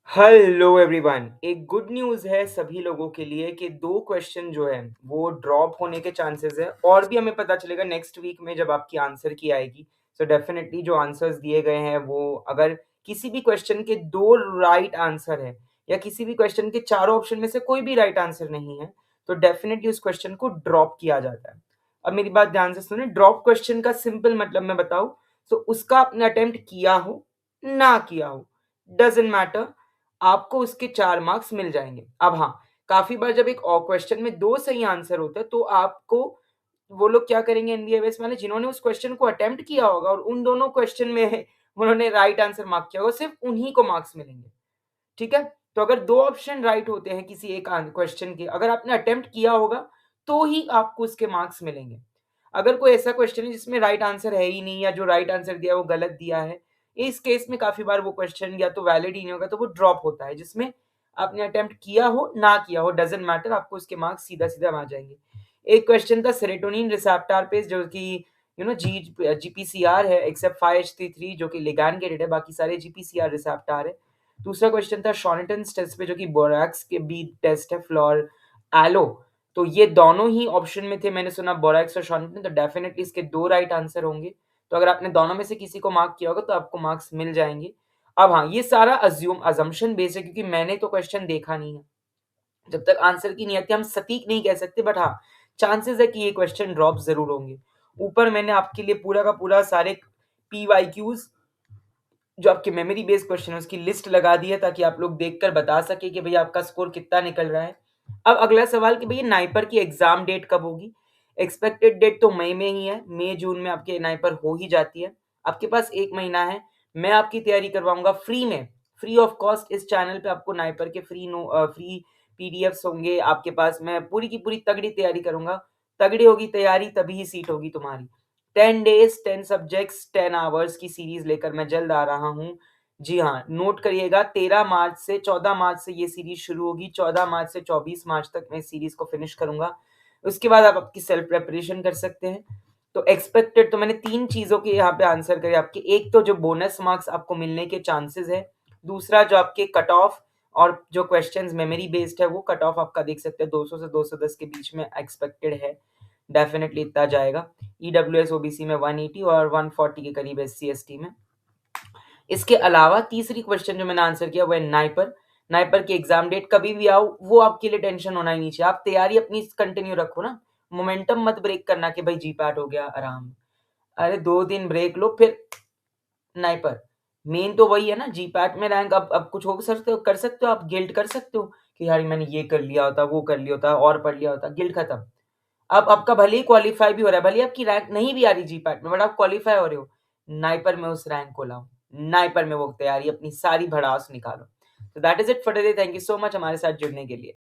Hello everyone, एक good news है सभी लोगों के लिए कि 2 क्वेश्चन जो है वो ड्रॉप होने के चांसेस है और भी हमें पता चलेगा नेक्स्ट वीक में जब आपकी आंसर की आएगी। सो डेफिनेटली जो आंसर्स दिए गए हैं वो अगर किसी भी क्वेश्चन के 2 राइट आंसर है या किसी भी क्वेश्चन के चारों ऑप्शन में से कोई भी राइट आंसर नहीं है, तो डेफिनेटली उस क्वेश्चन को ड्रॉप किया जाता है। अब मेरी बात ध्यान से सुनें, ड्रॉप क्वेश्चन का सिंपल मतलब मैं बताऊँ तो उसका आपने अटेम्प्ट किया हो, ना किया हो, डज़न्ट मैटर, आपको उसके 4 मार्क्स मिल जाएँगे। अब हाँ, काफ़ी बार जब एक क्वेश्चन में 2 सही आंसर होता है, तो आपको वो लोग क्या करेंगे एनबीएमएस वाले जिन्होंने उस क्वेश्चन को अटेम्प्ट किया होगा और उन दोनों क्वेश्चन में उन्होंने राइट आंसर मार्क किया होगा, सिर्फ़ उन्हीं को मार्क्स मिलेंगे। ठीक है? तो अगर 2 ऑप्शन राइट होते हैं किसी एक क्वेश्चन के, अगर आपने अटेम्प्ट किया होगा, तो ही आपको उसके मार्क्स मिलेंगे। अगर कोई ऐसा क्वेश्चन है जिसमें राइट आंसर है ही नहीं या जो राइट आंसर दिया है वो गलत दिया है, इस केस में काफ़ी बार वो क्वेश्चन या तो वैलिड ही नहीं होगा, तो वो ड्रॉप होता है, जिसमें आपने अटेम्प्ट किया हो, ना किया हो, डज़न्ट मैटर, आपको उसके मार्क्स सीधा-सीधा आ जाएँगे। एक क्वेश्चन था सेरोटोनिन रिसेप्टर पे जो कि जीपीसीआर है एक्सेप्ट 5-HT3 जो कि लिगैंड-गेटेड है, बाकी सारे जीपीसीआर रिसेप्टर है। दूसरा क्वेश्चन था शॉर्टन्स टेस्ट पे जो कि बोरैक्स के भी टेस्ट है फ्लोर एलो। तो ये दोनों ही ऑप्शन में थे, मैंने सुना बोरैक्स और शॉर्टन, तो डेफिनिटली इसके 2 राइट आंसर होंगे। तो अगर आपने दोनों में से किसी को मार्क किया होगा तो आपको मार्क्स मिल जाएँगे। अब हाँ, ये सारा असम्पशन बेस्ड है क्योंकि मैंने तो क्वेश्चन देखा नहीं है। जब तक आंसर की नहीं आती हम सटीक नहीं कह सकते, बट हाँ, चांसेस है कि ये क्वेश्चन ड्रॉप ज़रूर होंगे। ऊपर मैंने आपके लिए पूरा का पूरा सारे पीवाईक्यूज़ जो आपके मेमोरी बेस्ड क्वेश्चन है उसकी लिस्ट लगा दी है ताकि आप लोग देखकर बता सकें कि भैया आपका स्कोर कितना निकल रहा है। अब अगला सवाल कि भैया नाइपर की एग्ज़ाम डेट कब होगी? एक्सपेक्टेड डेट तो मई में ही है, मई-जून में आपके नाइपर हो ही जाती है। आपके पास 1 महीना है, मैं आपकी तैयारी करवाऊँगा फ्री में, फ्री ऑफ कॉस्ट इस चैनल पे आपको नाइपर के फ्री पीडीएफ्स होंगे आपके पास, मैं पूरी की पूरी तगड़ी तैयारी करूँगा। तगड़ी होगी तैयारी तभी ही सीट होगी तुम्हारी। 10 डेज़, 10 सब्जेक्ट्स, 10 आवर्स की सीरीज़ लेकर मैं जल्द आ रहा हूँ। जी हाँ, नोट करिएगा 13 मार्च से 14 मार्च से ये सीरीज़ शुरू होगी, 14 मार्च से 24 मार्च तक मैं इस सीरीज़ को फिनिश करूँगा। उसके बाद आप आपकी सेल्फ प्रिपरेशन कर सकते हैं। तो एक्सपेक्टेड तो मैंने 3 चीज़ों के यहाँ पे आंसर करे आपके, एक तो जो बोनस मार्क्स आपको मिलने के चांसेज़ है, दूसरा जो आपके कट ऑफ और जो क्वेश्चंस मेमोरी बेस्ड है वो कट ऑफ आपका देख सकते हैं 200 से 210 के बीच में एक्सपेक्टेड है। डेफ़िनेटली इतना जाएगा। ईडब्ल्यूएस ओबीसी में 180 और 140 के करीब एससी एसटी में। इसके अलावा तीसरी क्वेश्चन जो मैंने आंसर किया वो है नाइपर। नाइपर की एग्जाम डेट कभी भी आओ वो आपके लिए टेंशन होना ही नहीं चाहिए। आप तैयारी अपनी कंटिन्यू रखो ना, मोमेंटम मत ब्रेक करना कि भाई जीपैट हो गया आराम। अरे 2 दिन ब्रेक लो फिर नाइपर। मेन तो वही है ना, जीपैट में रैंक अब कुछ हो सकते हो, कर सकते हो, आप गिल्ट कर सकते हो कि यार मैंने ये कर लिया होता, वो कर लिया होता और पढ़ लिया होता, गिल्ट खत्म। अब आपका भले ही क्वालीफाई भी हो रहा है, भले ही आपकी रैंक नहीं भी आ रही जीपैट में, बट आप क्वालीफाई हो रहे हो, नाइपर में उस रैंक को लाओ, नाइपर में वो तैयारी अपनी सारी भड़ास निकालो। तो that is it for today, thank you so much हमारे साथ जुड़ने के लिए।